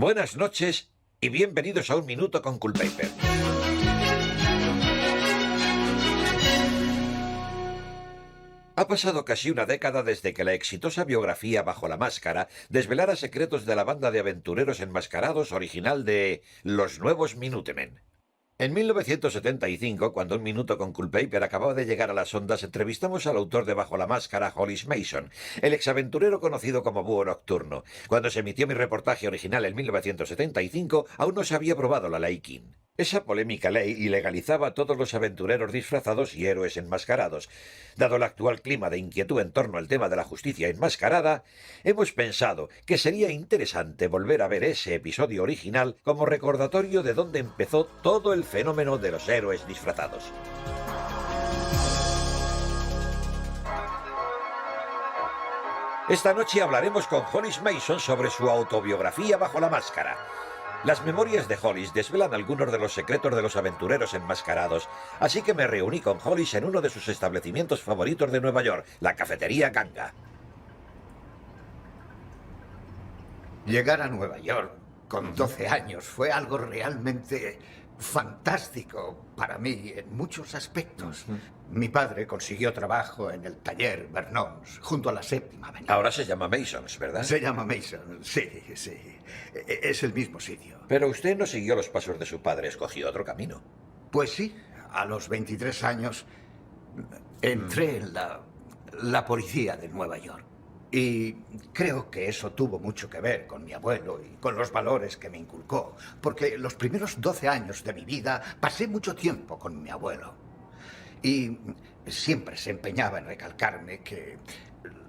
Buenas noches y bienvenidos a Un Minuto con Culpaper. Ha pasado casi una década desde que la exitosa biografía Bajo la Máscara desvelara secretos de la banda de aventureros enmascarados original de Los Nuevos Minutemen. En 1975, cuando Un Minuto con Culpaper acababa de llegar a las ondas, entrevistamos al autor de Bajo la Máscara, Hollis Mason, el exaventurero conocido como Búho Nocturno. Cuando se emitió mi reportaje original en 1975, aún no se había aprobado la Ley King. Esa polémica ley ilegalizaba a todos los aventureros disfrazados y héroes enmascarados. Dado el actual clima de inquietud en torno al tema de la justicia enmascarada, hemos pensado que sería interesante volver a ver ese episodio original como recordatorio de dónde empezó todo el fenómeno de los héroes disfrazados. Esta noche hablaremos con Hollis Mason sobre su autobiografía Bajo la Máscara. Las memorias de Hollis desvelan algunos de los secretos de los aventureros enmascarados, así que me reuní con Hollis en uno de sus establecimientos favoritos de Nueva York, la cafetería Ganga. Llegar a Nueva York con 12 años fue algo realmente fantástico para mí en muchos aspectos. Mi padre consiguió trabajo en el taller Vernons, junto a la Séptima Avenida. Ahora se llama Masons, ¿verdad? Se llama Mason, sí. Es el mismo sitio. Pero usted no siguió los pasos de su padre, escogió otro camino. Pues sí, a los 23 años entré en la policía de Nueva York. Y creo que eso tuvo mucho que ver con mi abuelo y con los valores que me inculcó, porque los primeros 12 años de mi vida pasé mucho tiempo con mi abuelo. Y siempre se empeñaba en recalcarme que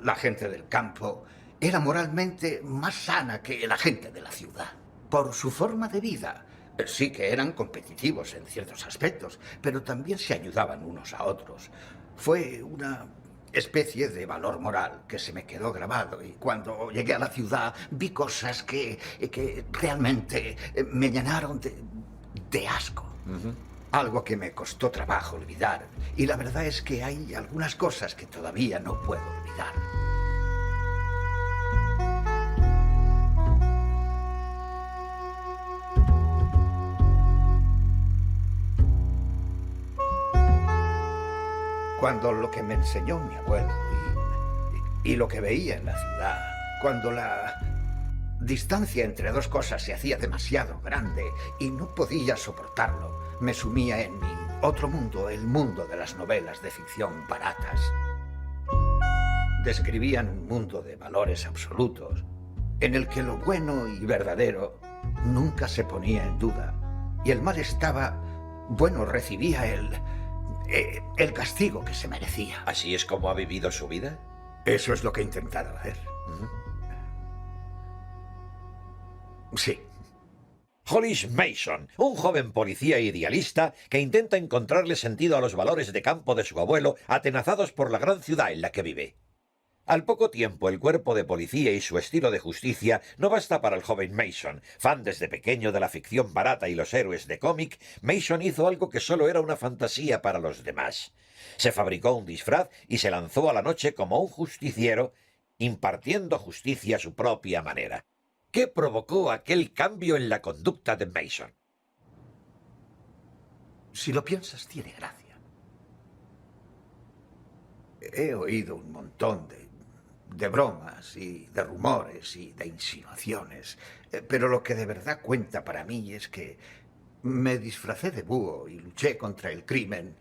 la gente del campo era moralmente más sana que la gente de la ciudad. Por su forma de vida. Sí que eran competitivos en ciertos aspectos, pero también se ayudaban unos a otros. Fue una especie de valor moral que se me quedó grabado, y cuando llegué a la ciudad vi cosas que realmente me llenaron de asco. Algo que me costó trabajo olvidar, y la verdad es que hay algunas cosas que todavía no puedo olvidar. Cuando lo que me enseñó mi abuelo y lo que veía en la ciudad, cuando la distancia entre dos cosas se hacía demasiado grande y no podía soportarlo, me sumía en mi otro mundo, el mundo de las novelas de ficción baratas. Describían un mundo de valores absolutos, en el que lo bueno y verdadero nunca se ponía en duda, y el mal estaba, recibía el castigo que se merecía. ¿Así es como ha vivido su vida? Eso es lo que he intentado hacer. Sí. Hollis Mason, un joven policía idealista que intenta encontrarle sentido a los valores de campo de su abuelo, atenazados por la gran ciudad en la que vive. Al poco tiempo, el cuerpo de policía y su estilo de justicia no basta para el joven Mason. Fan desde pequeño de la ficción barata y los héroes de cómic, Mason hizo algo que solo era una fantasía para los demás. Se fabricó un disfraz y se lanzó a la noche como un justiciero, impartiendo justicia a su propia manera. ¿Qué provocó aquel cambio en la conducta de Mason? Si lo piensas, tiene gracia. He oído un montón de bromas y de rumores y de insinuaciones, pero lo que de verdad cuenta para mí es que me disfracé de búho y luché contra el crimen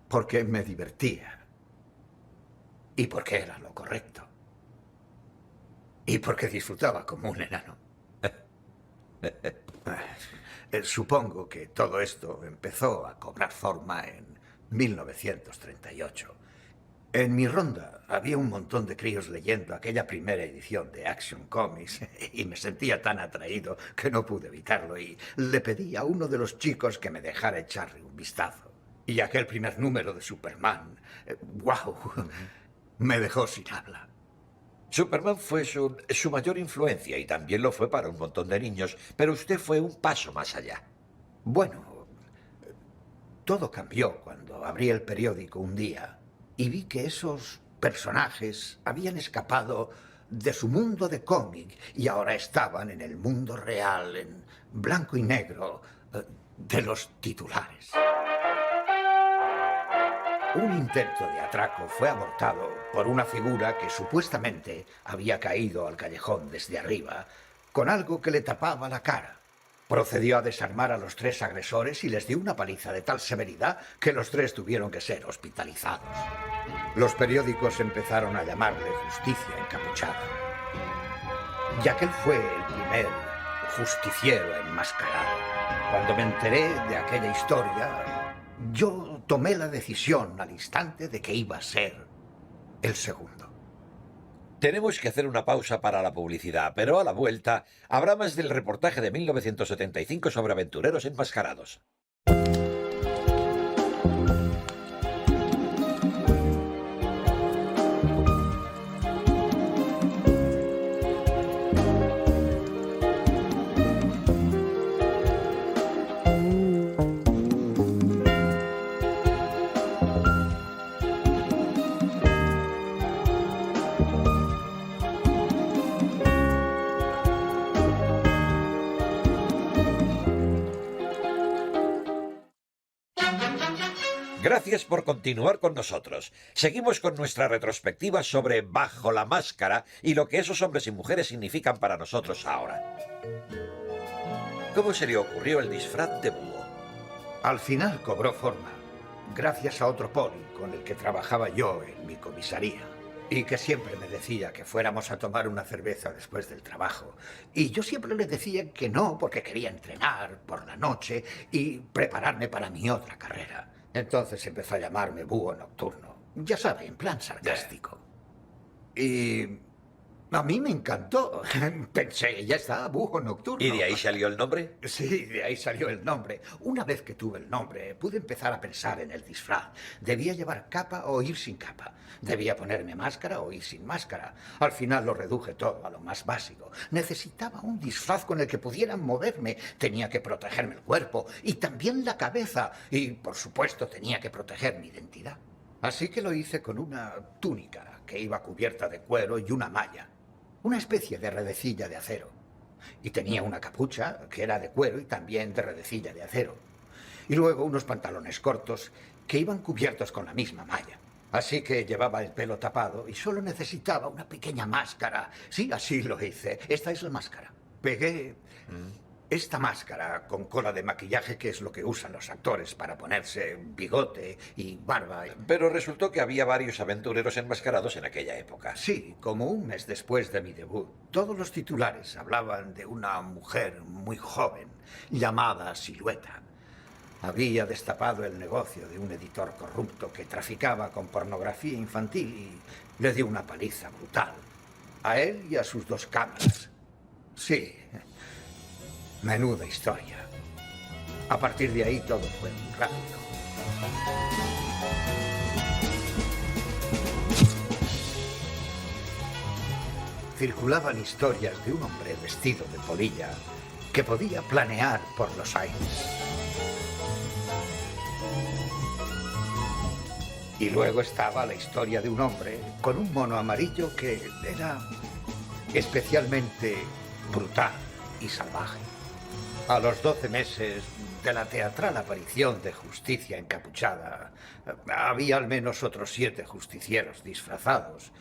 porque me divertía y porque era lo correcto y porque disfrutaba como un enano. Supongo que todo esto empezó a cobrar forma en 1938. En mi ronda había un montón de críos leyendo aquella primera edición de Action Comics y me sentía tan atraído que no pude evitarlo y le pedí a uno de los chicos que me dejara echarle un vistazo. Y aquel primer número de Superman, ¡wow!, me dejó sin habla. Superman fue su mayor influencia y también lo fue para un montón de niños, pero usted fue un paso más allá. Bueno, todo cambió cuando abrí el periódico un día y vi que esos personajes habían escapado de su mundo de cómic y ahora estaban en el mundo real, en blanco y negro, de los titulares. Un intento de atraco fue abortado por una figura que supuestamente había caído al callejón desde arriba con algo que le tapaba la cara. Procedió a desarmar a los 3 agresores y les dio una paliza de tal severidad que los 3 tuvieron que ser hospitalizados. Los periódicos empezaron a llamarle Justicia Encapuchada, ya que él fue el primer justiciero enmascarado. Cuando me enteré de aquella historia, yo tomé la decisión al instante de que iba a ser el segundo. Tenemos que hacer una pausa para la publicidad, pero a la vuelta habrá más del reportaje de 1975 sobre aventureros enmascarados. Gracias por continuar con nosotros. Seguimos con nuestra retrospectiva sobre Bajo la Máscara y lo que esos hombres y mujeres significan para nosotros ahora. ¿Cómo se le ocurrió el disfraz de búho? Al final cobró forma, gracias a otro poli con el que trabajaba yo en mi comisaría, y que siempre me decía que fuéramos a tomar una cerveza después del trabajo. Y yo siempre le decía que no, porque quería entrenar por la noche y prepararme para mi otra carrera. Entonces empezó a llamarme Búho Nocturno. Ya sabe, en plan sarcástico. Y a mí me encantó. Pensé, ya está, Búho Nocturno. ¿Y de ahí salió el nombre? Sí, de ahí salió el nombre. Una vez que tuve el nombre, pude empezar a pensar en el disfraz. ¿Debía llevar capa o ir sin capa? ¿Debía ponerme máscara o ir sin máscara? Al final lo reduje todo a lo más básico. Necesitaba un disfraz con el que pudieran moverme. Tenía que protegerme el cuerpo y también la cabeza. Y, por supuesto, tenía que proteger mi identidad. Así que lo hice con una túnica que iba cubierta de cuero y una malla. Una especie de redecilla de acero. Y tenía una capucha que era de cuero y también de redecilla de acero. Y luego unos pantalones cortos que iban cubiertos con la misma malla. Así que llevaba el pelo tapado y solo necesitaba una pequeña máscara. Sí, así lo hice. Esta es la máscara. Pegué esta máscara con cola de maquillaje, que es lo que usan los actores para ponerse bigote y barba. Pero resultó que había varios aventureros enmascarados en aquella época. Sí, como un mes después de mi debut, todos los titulares hablaban de una mujer muy joven llamada Silueta. Había destapado el negocio de un editor corrupto que traficaba con pornografía infantil y le dio una paliza brutal. A él y a sus 2 cámaras. Sí, menuda historia. A partir de ahí todo fue muy rápido. Circulaban historias de un hombre vestido de polilla que podía planear por los aires. Y luego estaba la historia de un hombre con un mono amarillo que era especialmente brutal y salvaje. A los 12 meses de la teatral aparición de Justicia Encapuchada, había al menos otros 7 justicieros disfrazados.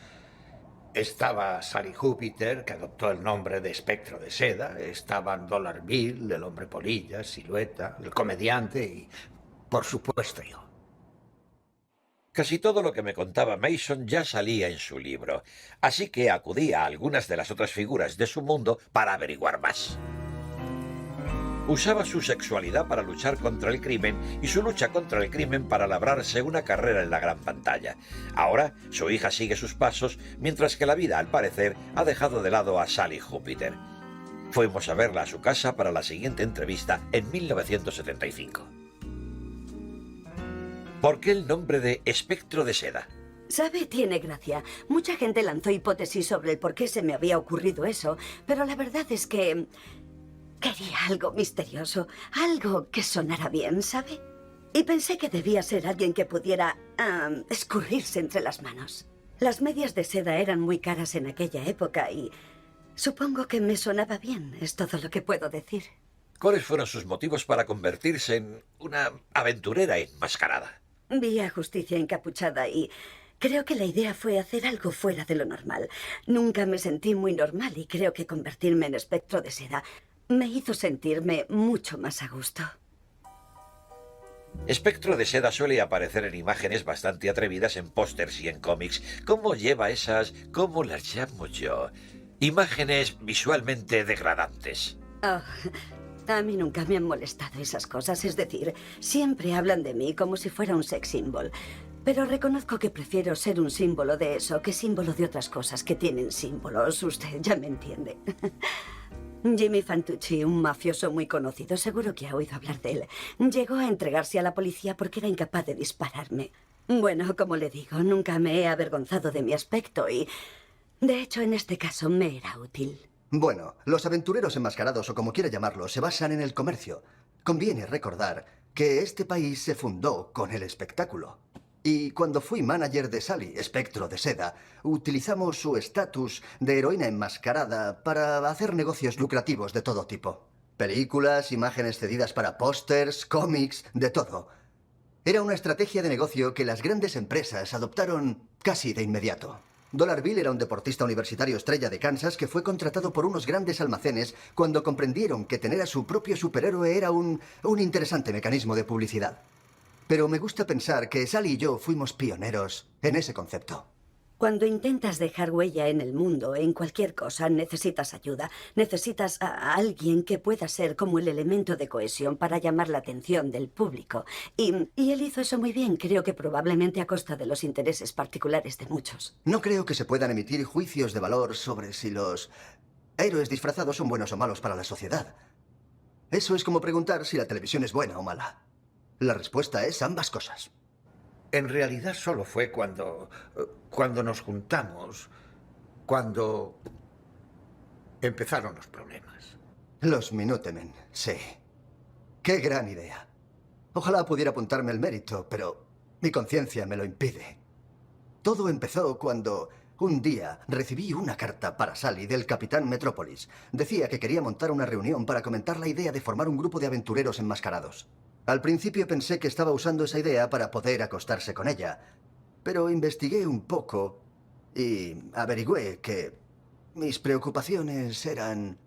Estaba Sally Júpiter, que adoptó el nombre de Espectro de Seda. Estaban Dollar Bill, el hombre polilla, Silueta, el comediante y, por supuesto, yo. Casi todo lo que me contaba Mason ya salía en su libro, así que acudí a algunas de las otras figuras de su mundo para averiguar más. Usaba su sexualidad para luchar contra el crimen y su lucha contra el crimen para labrarse una carrera en la gran pantalla. Ahora, su hija sigue sus pasos, mientras que la vida, al parecer, ha dejado de lado a Sally Júpiter. Fuimos a verla a su casa para la siguiente entrevista en 1975. ¿Por qué el nombre de Espectro de Seda? ¿Sabe? Tiene gracia. Mucha gente lanzó hipótesis sobre el por qué se me había ocurrido eso, pero la verdad es que quería algo misterioso, algo que sonara bien, ¿sabe? Y pensé que debía ser alguien que pudiera escurrirse entre las manos. Las medias de seda eran muy caras en aquella época y supongo que me sonaba bien, es todo lo que puedo decir. ¿Cuáles fueron sus motivos para convertirse en una aventurera enmascarada? Vi a Justicia encapuchada y creo que la idea fue hacer algo fuera de lo normal. Nunca me sentí muy normal y creo que convertirme en espectro de seda me hizo sentirme mucho más a gusto. Espectro de seda suele aparecer en imágenes bastante atrevidas en pósters y en cómics. ¿Cómo lleva esas, cómo las llamo yo, imágenes visualmente degradantes? Oh, a mí nunca me han molestado esas cosas, es decir, siempre hablan de mí como si fuera un sex symbol. Pero reconozco que prefiero ser un símbolo de eso que símbolo de otras cosas que tienen símbolos. Usted ya me entiende. Jimmy Fantucci, un mafioso muy conocido, seguro que ha oído hablar de él, llegó a entregarse a la policía porque era incapaz de dispararme. Bueno, como le digo, nunca me he avergonzado de mi aspecto y, de hecho, en este caso me era útil. Bueno, los aventureros enmascarados, o como quiera llamarlo, se basan en el comercio. Conviene recordar que este país se fundó con el espectáculo. Y cuando fui manager de Sally, espectro de seda, utilizamos su estatus de heroína enmascarada para hacer negocios lucrativos de todo tipo. Películas, imágenes cedidas para pósters, cómics, de todo. Era una estrategia de negocio que las grandes empresas adoptaron casi de inmediato. Dollar Bill era un deportista universitario estrella de Kansas que fue contratado por unos grandes almacenes cuando comprendieron que tener a su propio superhéroe era un interesante mecanismo de publicidad. Pero me gusta pensar que Sally y yo fuimos pioneros en ese concepto. Cuando intentas dejar huella en el mundo, en cualquier cosa, necesitas ayuda. Necesitas a alguien que pueda ser como el elemento de cohesión para llamar la atención del público. Y él hizo eso muy bien, creo que probablemente a costa de los intereses particulares de muchos. No creo que se puedan emitir juicios de valor sobre si los héroes disfrazados son buenos o malos para la sociedad. Eso es como preguntar si la televisión es buena o mala. La respuesta es ambas cosas. En realidad solo fue cuando nos juntamos, cuando empezaron los problemas. Los Minutemen, sí. Qué gran idea. Ojalá pudiera apuntarme el mérito, pero mi conciencia me lo impide. Todo empezó cuando un día recibí una carta para Sally del capitán Metrópolis. Decía que quería montar una reunión para comentar la idea de formar un grupo de aventureros enmascarados. Al principio pensé que estaba usando esa idea para poder acostarse con ella, pero investigué un poco y averigüé que mis preocupaciones eran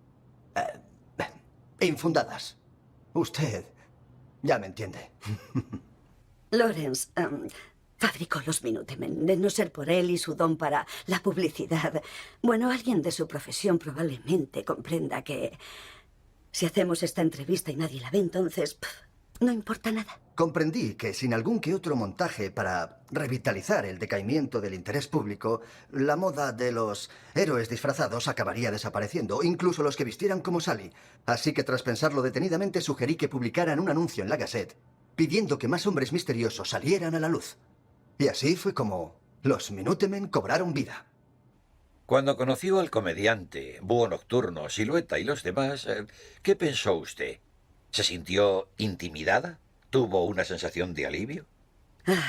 infundadas. Usted ya me entiende. Lawrence fabricó los Minutemen. De no ser por él y su don para la publicidad, bueno, alguien de su profesión probablemente comprenda que si hacemos esta entrevista y nadie la ve, entonces no importa nada. Comprendí que sin algún que otro montaje para revitalizar el decaimiento del interés público, la moda de los héroes disfrazados acabaría desapareciendo, incluso los que vistieran como Sally. Así que tras pensarlo detenidamente sugerí que publicaran un anuncio en la Gazette pidiendo que más hombres misteriosos salieran a la luz. Y así fue como los Minutemen cobraron vida. Cuando conoció al comediante, Búho Nocturno, Silueta y los demás, ¿qué pensó usted? ¿Se sintió intimidada? ¿Tuvo una sensación de alivio?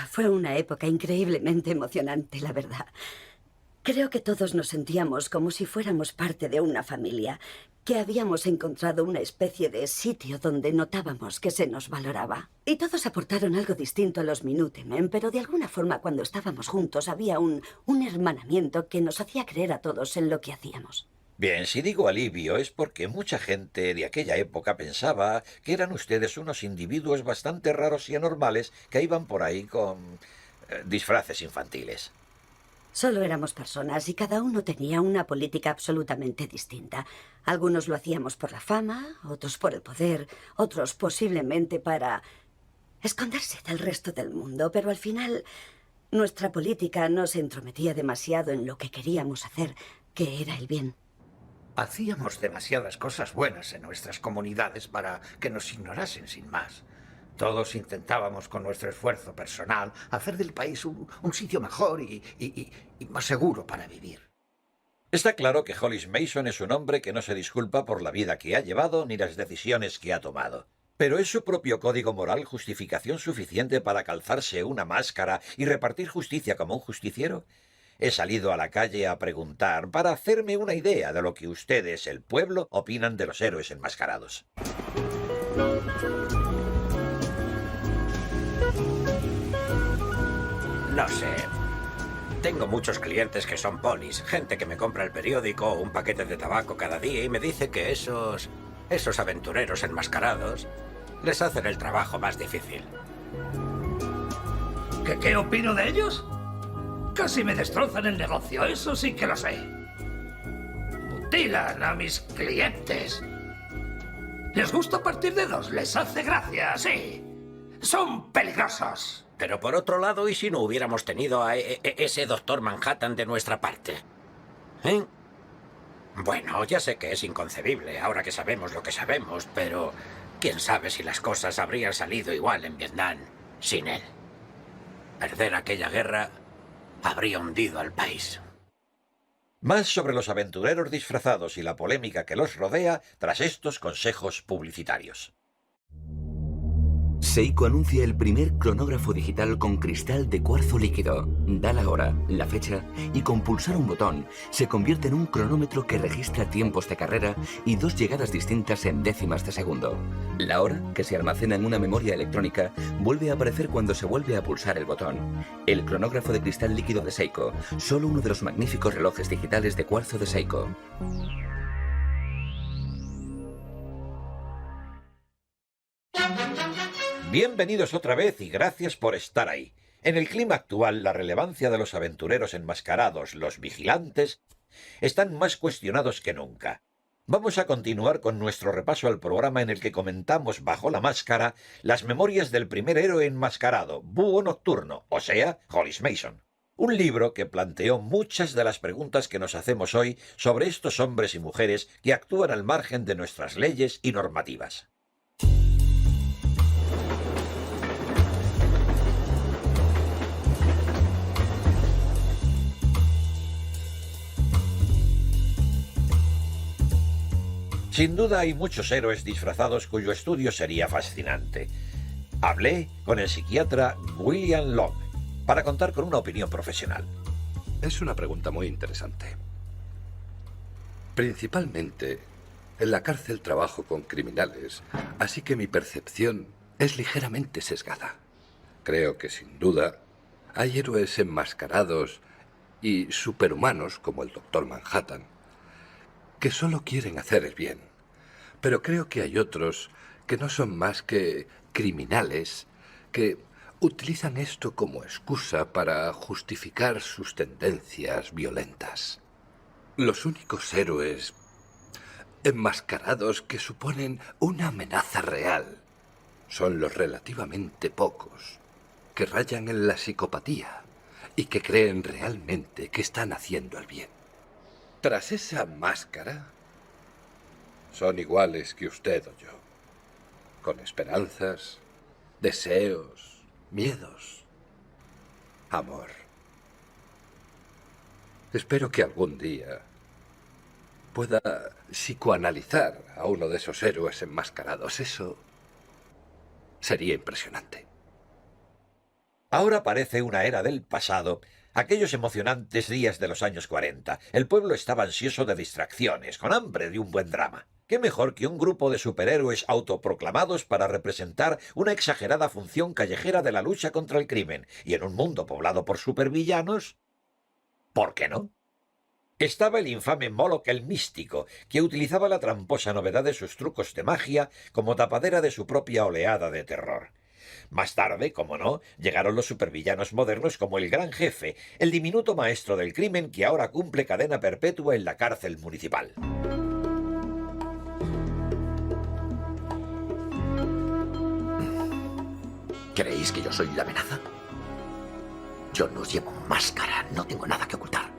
Fue una época increíblemente emocionante, la verdad. Creo que todos nos sentíamos como si fuéramos parte de una familia, que habíamos encontrado una especie de sitio donde notábamos que se nos valoraba. Y todos aportaron algo distinto a los Minutemen, pero de alguna forma cuando estábamos juntos había un hermanamiento que nos hacía creer a todos en lo que hacíamos. Bien, si digo alivio es porque mucha gente de aquella época pensaba que eran ustedes unos individuos bastante raros y anormales que iban por ahí con disfraces infantiles. Solo éramos personas y cada uno tenía una política absolutamente distinta. Algunos lo hacíamos por la fama, otros por el poder, otros posiblemente para esconderse del resto del mundo, pero al final nuestra política no se entrometía demasiado en lo que queríamos hacer, que era el bien. Hacíamos demasiadas cosas buenas en nuestras comunidades para que nos ignorasen sin más. Todos intentábamos con nuestro esfuerzo personal hacer del país un sitio mejor y más seguro para vivir. Está claro que Hollis Mason es un hombre que no se disculpa por la vida que ha llevado ni las decisiones que ha tomado. ¿Pero es su propio código moral justificación suficiente para calzarse una máscara y repartir justicia como un justiciero? he salido a la calle a preguntar para hacerme una idea de lo que ustedes, el pueblo, opinan de los héroes enmascarados. No sé. Tengo muchos clientes que son polis, gente que me compra el periódico o un paquete de tabaco cada día y me dice que esos aventureros enmascarados les hacen el trabajo más difícil. ¿Qué opino de ellos? Casi me destrozan el negocio, eso sí que lo sé. Mutilan a mis clientes. Les gusta partir dedos, les hace gracia, sí. Son peligrosos. Pero por otro lado, ¿y si no hubiéramos tenido a ese Doctor Manhattan de nuestra parte? ¿Eh? Bueno, ya sé que es inconcebible, ahora que sabemos lo que sabemos, pero quién sabe si las cosas habrían salido igual en Vietnam sin él. Perder aquella guerra habría hundido al país. Más sobre los aventureros disfrazados y la polémica que los rodea tras estos consejos publicitarios. Seiko anuncia el primer cronógrafo digital con cristal de cuarzo líquido. Da la hora, la fecha y con pulsar un botón se convierte en un cronómetro que registra tiempos de carrera y 2 llegadas distintas en décimas de segundo. La hora, que se almacena en una memoria electrónica, vuelve a aparecer cuando se vuelve a pulsar el botón. El cronógrafo de cristal líquido de Seiko, solo uno de los magníficos relojes digitales de cuarzo de Seiko. Bienvenidos otra vez y gracias por estar ahí. En el clima actual, la relevancia de los aventureros enmascarados, los vigilantes, están más cuestionados que nunca. Vamos a continuar con nuestro repaso al programa en el que comentamos bajo la máscara las memorias del primer héroe enmascarado, Búho Nocturno, o sea, Hollis Mason. Un libro que planteó muchas de las preguntas que nos hacemos hoy sobre estos hombres y mujeres que actúan al margen de nuestras leyes y normativas. Sin duda hay muchos héroes disfrazados cuyo estudio sería fascinante. Hablé con el psiquiatra William Long para contar con una opinión profesional. Es una pregunta muy interesante. Principalmente, en la cárcel trabajo con criminales, así que mi percepción es ligeramente sesgada. Creo que sin duda hay héroes enmascarados y superhumanos como el Doctor Manhattan que solo quieren hacer el bien. Pero creo que hay otros que no son más que criminales que utilizan esto como excusa para justificar sus tendencias violentas. Los únicos héroes enmascarados que suponen una amenaza real son los relativamente pocos que rayan en la psicopatía y que creen realmente que están haciendo el bien. Tras esa máscara, son iguales que usted o yo, con esperanzas, deseos, miedos, amor. Espero que algún día pueda psicoanalizar a uno de esos héroes enmascarados. Eso sería impresionante. Ahora parece una era del pasado, aquellos emocionantes días de los años 40. El pueblo estaba ansioso de distracciones, con hambre de un buen drama. ¿Qué mejor que un grupo de superhéroes autoproclamados para representar una exagerada función callejera de la lucha contra el crimen? Y en un mundo poblado por supervillanos, ¿por qué no? Estaba el infame Moloch el Místico, que utilizaba la tramposa novedad de sus trucos de magia como tapadera de su propia oleada de terror. Más tarde, como no, llegaron los supervillanos modernos como el Gran Jefe, el diminuto maestro del crimen que ahora cumple cadena perpetua en la cárcel municipal. ¿Creéis que yo soy la amenaza? Yo no llevo máscara, no tengo nada que ocultar.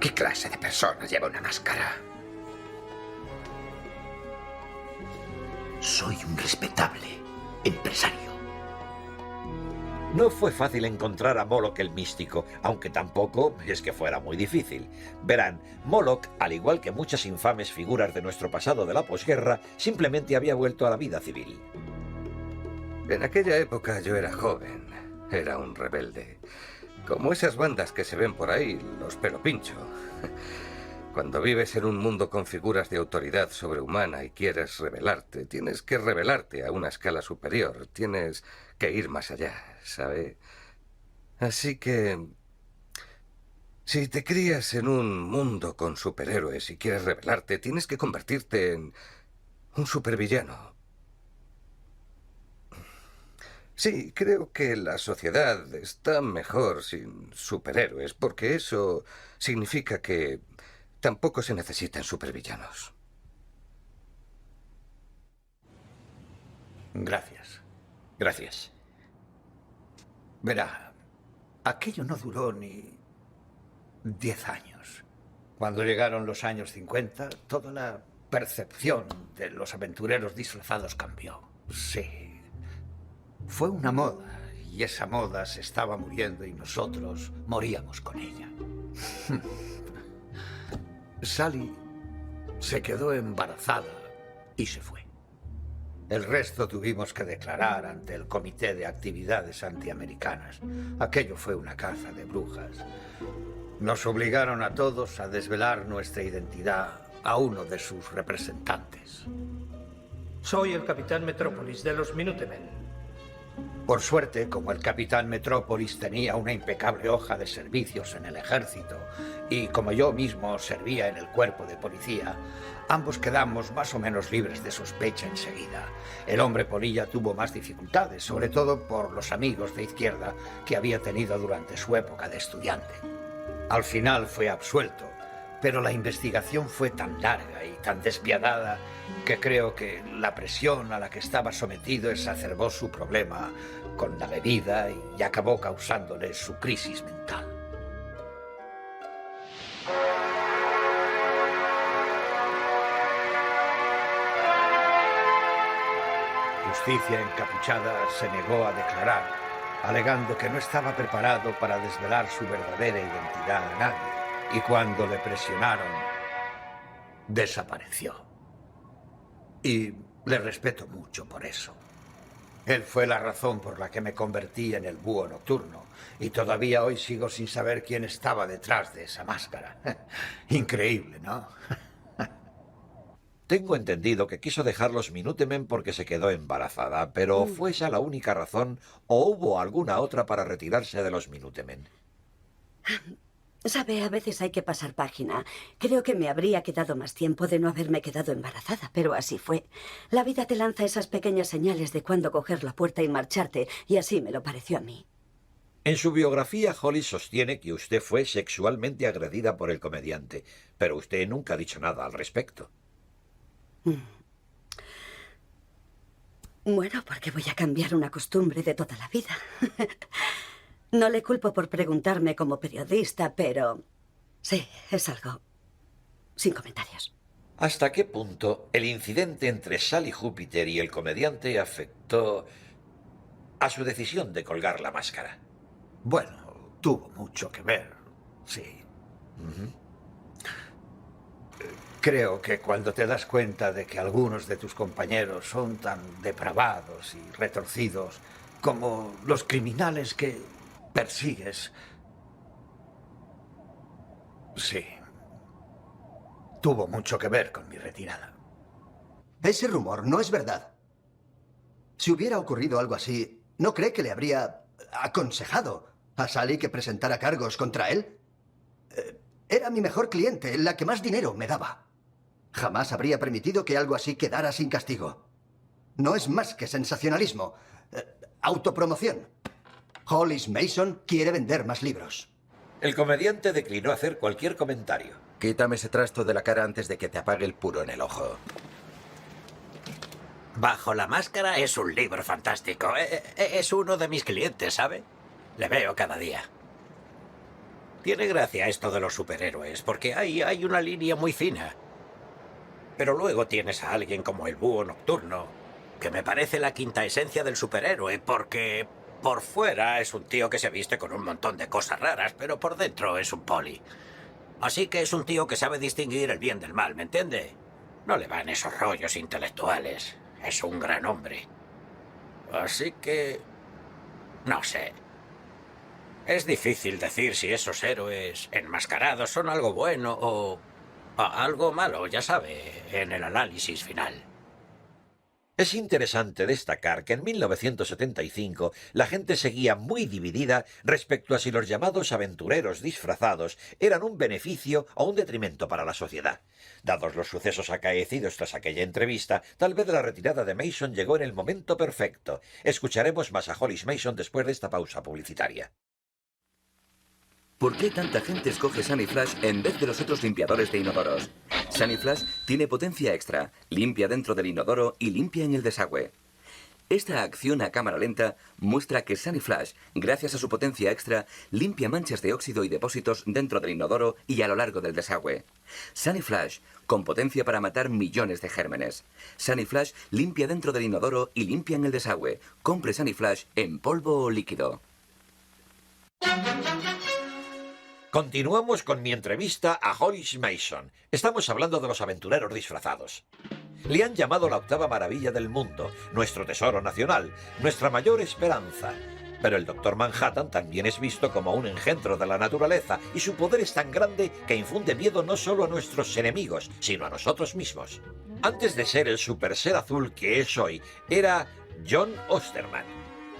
¿Qué clase de persona lleva una máscara? Soy un respetable empresario. No fue fácil encontrar a Moloch el Místico, aunque tampoco es que fuera muy difícil. Verán, Moloch, al igual que muchas infames figuras de nuestro pasado de la posguerra, simplemente había vuelto a la vida civil. En aquella época yo era joven, era un rebelde. Como esas bandas que se ven por ahí, los pelo pincho. Cuando vives en un mundo con figuras de autoridad sobrehumana y quieres rebelarte, tienes que rebelarte a una escala superior. Tienes que ir más allá, ¿sabe? Así que... si te crías en un mundo con superhéroes y quieres rebelarte, tienes que convertirte en un supervillano. Sí, creo que la sociedad está mejor sin superhéroes, porque eso significa que tampoco se necesitan supervillanos. Gracias. Gracias. Verá, aquello no duró ni 10 años. Cuando llegaron los años 50, toda la percepción de los aventureros disfrazados cambió. Sí. Fue una moda, y esa moda se estaba muriendo y nosotros moríamos con ella. Sally se quedó embarazada y se fue. El resto tuvimos que declarar ante el Comité de Actividades Antiamericanas. Aquello fue una caza de brujas. Nos obligaron a todos a desvelar nuestra identidad a uno de sus representantes. Soy el Capitán Metrópolis de los Minutemen. Por suerte, como el Capitán Metrópolis tenía una impecable hoja de servicios en el ejército y como yo mismo servía en el cuerpo de policía, ambos quedamos más o menos libres de sospecha enseguida. El hombre polilla tuvo más dificultades, sobre todo por los amigos de izquierda que había tenido durante su época de estudiante. Al final fue absuelto, pero la investigación fue tan larga y tan despiadada que creo que la presión a la que estaba sometido exacerbó su problema con la bebida y acabó causándole su crisis mental. Justicia encapuchada se negó a declarar, alegando que no estaba preparado para desvelar su verdadera identidad a nadie, y cuando le presionaron, desapareció. Y le respeto mucho por eso. Él fue la razón por la que me convertí en el búho nocturno, y todavía hoy sigo sin saber quién estaba detrás de esa máscara. Increíble, ¿no? Tengo entendido que quiso dejar los Minutemen porque se quedó embarazada, pero ¿fue esa la única razón o hubo alguna otra para retirarse de los Minutemen? Sabe, a veces hay que pasar página. Creo que me habría quedado más tiempo de no haberme quedado embarazada, pero así fue. La vida te lanza esas pequeñas señales de cuándo coger la puerta y marcharte, y así me lo pareció a mí. En su biografía, Holly sostiene que usted fue sexualmente agredida por el comediante, pero usted nunca ha dicho nada al respecto. Bueno, porque voy a cambiar una costumbre de toda la vida. No le culpo por preguntarme como periodista, pero sí, es algo sin comentarios. ¿Hasta qué punto el incidente entre Sally Júpiter y el comediante afectó a su decisión de colgar la máscara? Bueno, tuvo mucho que ver, sí. Creo que cuando te das cuenta de que algunos de tus compañeros son tan depravados y retorcidos como los criminales que persigues, sí, tuvo mucho que ver con mi retirada. Ese rumor no es verdad. Si hubiera ocurrido algo así, ¿no cree que le habría aconsejado a Sally que presentara cargos contra él? Era mi mejor cliente, la que más dinero me daba. Jamás habría permitido que algo así quedara sin castigo. No es más que sensacionalismo. Autopromoción. Hollis Mason quiere vender más libros. El comediante declinó hacer cualquier comentario. Quítame ese trasto de la cara antes de que te apague el puro en el ojo. Bajo la máscara es un libro fantástico. Es uno de mis clientes, ¿sabe? Le veo cada día. Tiene gracia esto de los superhéroes, porque hay una línea muy fina. Pero luego tienes a alguien como el búho nocturno, que me parece la quinta esencia del superhéroe, porque por fuera es un tío que se viste con un montón de cosas raras, pero por dentro es un poli. Así que es un tío que sabe distinguir el bien del mal, ¿me entiende? No le van esos rollos intelectuales. Es un gran hombre. Así que... no sé. Es difícil decir si esos héroes enmascarados son algo bueno o algo malo, ya sabe, en el análisis final. Es interesante destacar que en 1975 la gente seguía muy dividida respecto a si los llamados aventureros disfrazados eran un beneficio o un detrimento para la sociedad. Dados los sucesos acaecidos tras aquella entrevista, tal vez la retirada de Mason llegó en el momento perfecto. Escucharemos más a Hollis Mason después de esta pausa publicitaria. ¿Por qué tanta gente escoge Sunny Flash en vez de los otros limpiadores de inodoros? Sunny Flash tiene potencia extra, limpia dentro del inodoro y limpia en el desagüe. Esta acción a cámara lenta muestra que Sunny Flash, gracias a su potencia extra, limpia manchas de óxido y depósitos dentro del inodoro y a lo largo del desagüe. Sunny Flash, con potencia para matar millones de gérmenes. Sunny Flash limpia dentro del inodoro y limpia en el desagüe. Compre Sunny Flash en polvo o líquido. Continuamos con mi entrevista a Hollis Mason. Estamos hablando de los aventureros disfrazados. Le han llamado la octava maravilla del mundo, nuestro tesoro nacional, nuestra mayor esperanza. Pero el Doctor Manhattan también es visto como un engendro de la naturaleza y su poder es tan grande que infunde miedo no solo a nuestros enemigos, sino a nosotros mismos. Antes de ser el super ser azul que es hoy, era John Osterman,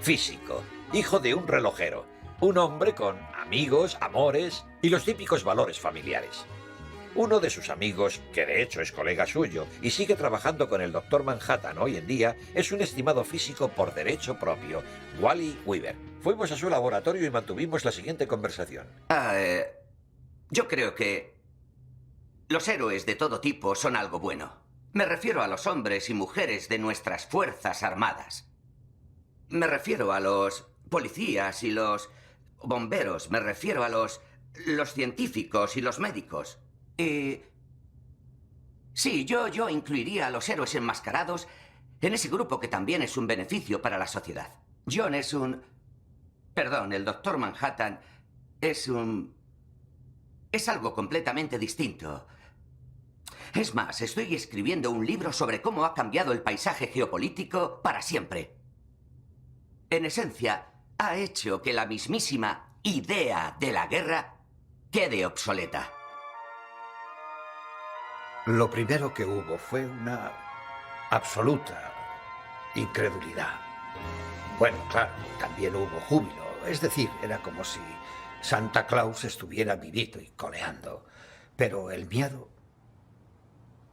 físico, hijo de un relojero. Un hombre con amigos, amores y los típicos valores familiares. Uno de sus amigos, que de hecho es colega suyo y sigue trabajando con el Doctor Manhattan hoy en día, es un estimado físico por derecho propio, Wally Weaver. Fuimos a su laboratorio y mantuvimos la siguiente conversación. Yo creo que los héroes de todo tipo son algo bueno. Me refiero a los hombres y mujeres de nuestras fuerzas armadas. Me refiero a los policías y los bomberos, me refiero a los científicos y los médicos. Y sí, yo incluiría a los héroes enmascarados en ese grupo que también es un beneficio para la sociedad. John es un... Perdón, el Doctor Manhattan es algo completamente distinto. Es más, estoy escribiendo un libro sobre cómo ha cambiado el paisaje geopolítico para siempre. En esencia, ha hecho que la mismísima idea de la guerra quede obsoleta. Lo primero que hubo fue una absoluta incredulidad. Bueno, claro, también hubo júbilo. Es decir, era como si Santa Claus estuviera vivito y coleando. Pero el miedo...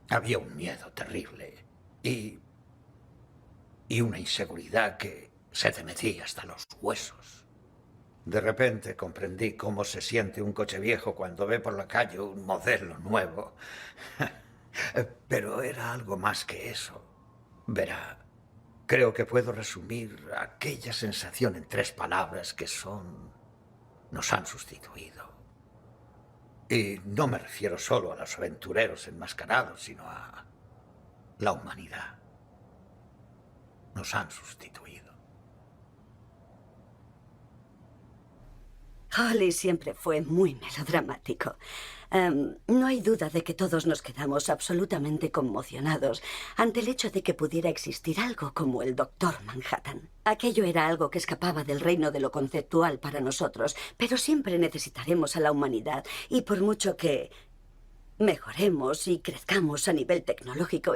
Había un miedo terrible. Y una inseguridad que se te metía hasta los huesos. De repente comprendí cómo se siente un coche viejo cuando ve por la calle un modelo nuevo. Pero era algo más que eso. Verá, creo que puedo resumir aquella sensación en 3 palabras que son... nos han sustituido. Y no me refiero solo a los aventureros enmascarados, sino a la humanidad. Nos han sustituido. Holly siempre fue muy melodramático. No hay duda de que todos nos quedamos absolutamente conmocionados ante el hecho de que pudiera existir algo como el Doctor Manhattan. Aquello era algo que escapaba del reino de lo conceptual para nosotros, pero siempre necesitaremos a la humanidad y por mucho que mejoremos y crezcamos a nivel tecnológico,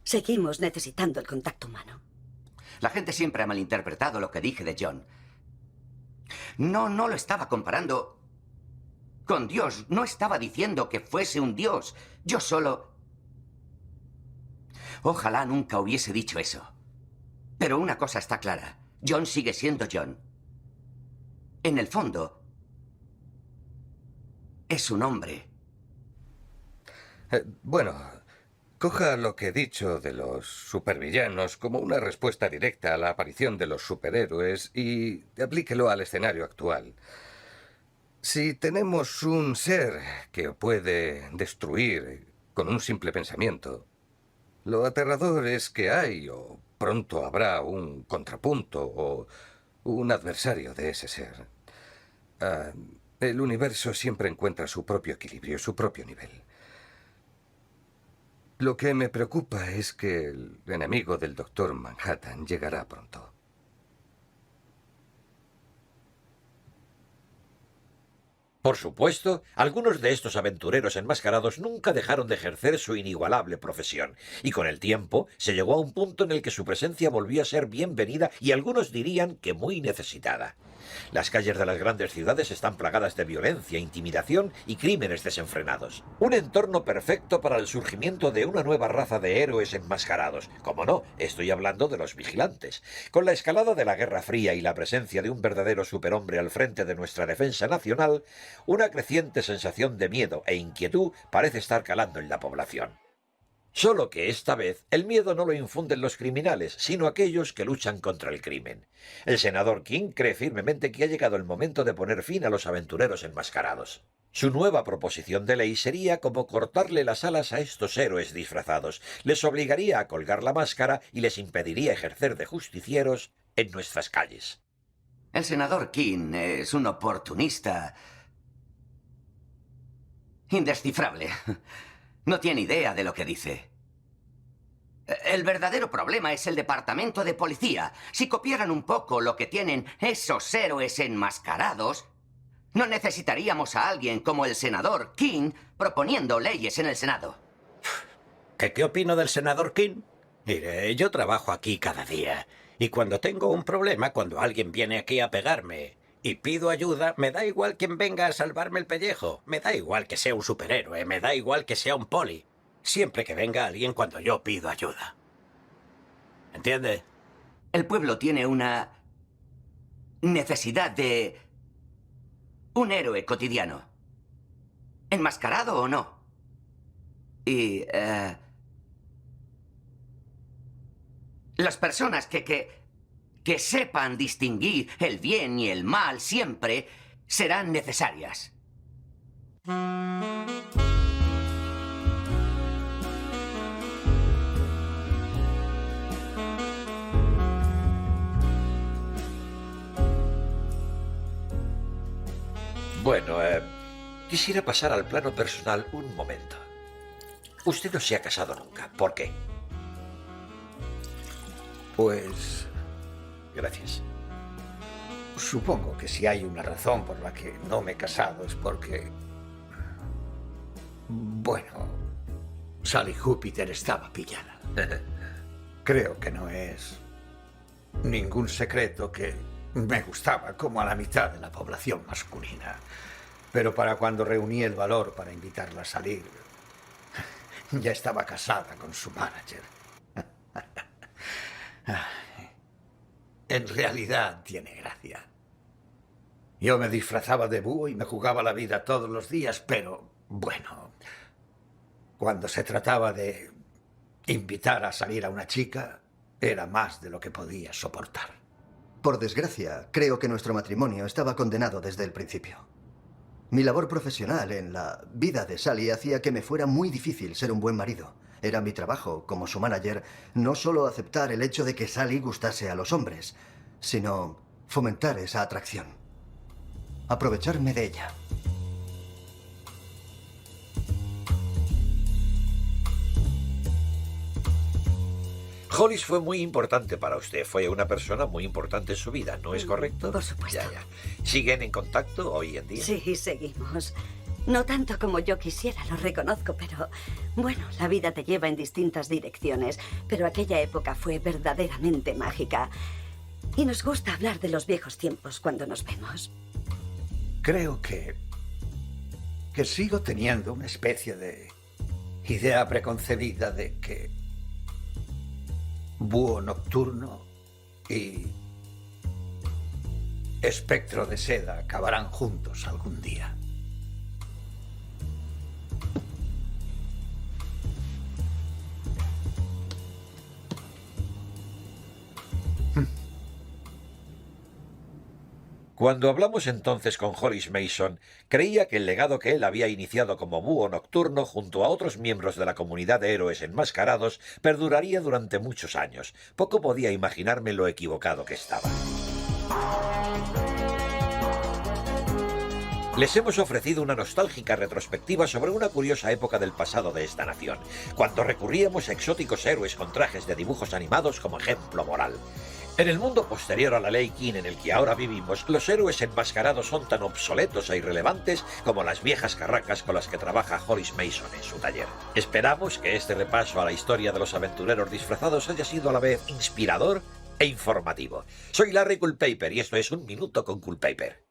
seguimos necesitando el contacto humano. La gente siempre ha malinterpretado lo que dije de John. No lo estaba comparando con Dios. No estaba diciendo que fuese un Dios. Yo solo... Ojalá nunca hubiese dicho eso. Pero una cosa está clara. John sigue siendo John. En el fondo, es un hombre. Bueno, coja lo que he dicho de los supervillanos como una respuesta directa a la aparición de los superhéroes y aplíquelo al escenario actual. Si tenemos un ser que puede destruir con un simple pensamiento, lo aterrador es que hay o pronto habrá un contrapunto o un adversario de ese ser. El universo siempre encuentra su propio equilibrio, su propio nivel. Lo que me preocupa es que el enemigo del Doctor Manhattan llegará pronto. Por supuesto, algunos de estos aventureros enmascarados nunca dejaron de ejercer su inigualable profesión, y con el tiempo se llegó a un punto en el que su presencia volvió a ser bienvenida y algunos dirían que muy necesitada. Las calles de las grandes ciudades están plagadas de violencia, intimidación y crímenes desenfrenados. Un entorno perfecto para el surgimiento de una nueva raza de héroes enmascarados. Como no, estoy hablando de los vigilantes. Con la escalada de la Guerra Fría y la presencia de un verdadero superhombre al frente de nuestra defensa nacional, una creciente sensación de miedo e inquietud parece estar calando en la población. Solo que esta vez el miedo no lo infunden los criminales, sino aquellos que luchan contra el crimen. El senador King cree firmemente que ha llegado el momento de poner fin a los aventureros enmascarados. Su nueva proposición de ley sería como cortarle las alas a estos héroes disfrazados, les obligaría a colgar la máscara y les impediría ejercer de justicieros en nuestras calles. El senador King es un oportunista indescifrable. No tiene idea de lo que dice. El verdadero problema es el departamento de policía. Si copiaran un poco lo que tienen esos héroes enmascarados, no necesitaríamos a alguien como el senador King proponiendo leyes en el Senado. ¿Qué opino del senador King? Mire, yo trabajo aquí cada día. Y cuando tengo un problema, cuando alguien viene aquí a pegarme y pido ayuda, me da igual quien venga a salvarme el pellejo. Me da igual que sea un superhéroe, me da igual que sea un poli. Siempre que venga alguien cuando yo pido ayuda. ¿Entiende? El pueblo tiene una necesidad de un héroe cotidiano. ¿Enmascarado o no? Y las personas que sepan distinguir el bien y el mal siempre serán necesarias. Bueno, quisiera pasar al plano personal un momento. Usted no se ha casado nunca. ¿Por qué? Pues Gracias. supongo que si hay una razón por la que no me he casado es porque... Bueno, Sally Júpiter estaba pillada. Creo que no es ningún secreto que me gustaba como a la mitad de la población masculina. Pero para cuando reuní el valor para invitarla a salir, ya estaba casada con su manager. En realidad tiene gracia. Yo me disfrazaba de búho y me jugaba la vida todos los días, pero bueno, cuando se trataba de invitar a salir a una chica, era más de lo que podía soportar. Por desgracia, creo que nuestro matrimonio estaba condenado desde el principio. Mi labor profesional en la vida de Sally hacía que me fuera muy difícil ser un buen marido. Era mi trabajo, como su manager, no solo aceptar el hecho de que Sally gustase a los hombres, sino fomentar esa atracción. Aprovecharme de ella. Hollis fue muy importante para usted. Fue una persona muy importante en su vida, ¿no es correcto? Por supuesto. Ya. ¿Siguen en contacto hoy en día? Sí, seguimos. No tanto como yo quisiera, lo reconozco, pero... Bueno, la vida te lleva en distintas direcciones, pero aquella época fue verdaderamente mágica. Y nos gusta hablar de los viejos tiempos cuando nos vemos. Creo que sigo teniendo una especie de idea preconcebida de que Búho Nocturno y Espectro de Seda acabarán juntos algún día. Cuando hablamos entonces con Hollis Mason, creía que el legado que él había iniciado como Búho Nocturno junto a otros miembros de la comunidad de héroes enmascarados perduraría durante muchos años. Poco podía imaginarme lo equivocado que estaba. Les hemos ofrecido una nostálgica retrospectiva sobre una curiosa época del pasado de esta nación, cuando recurríamos a exóticos héroes con trajes de dibujos animados como ejemplo moral. En el mundo posterior a la ley King en el que ahora vivimos, los héroes enmascarados son tan obsoletos e irrelevantes como las viejas carracas con las que trabaja Horace Mason en su taller. Esperamos que este repaso a la historia de los aventureros disfrazados haya sido a la vez inspirador e informativo. Soy Larry Culpeper y esto es Un Minuto con Culpeper.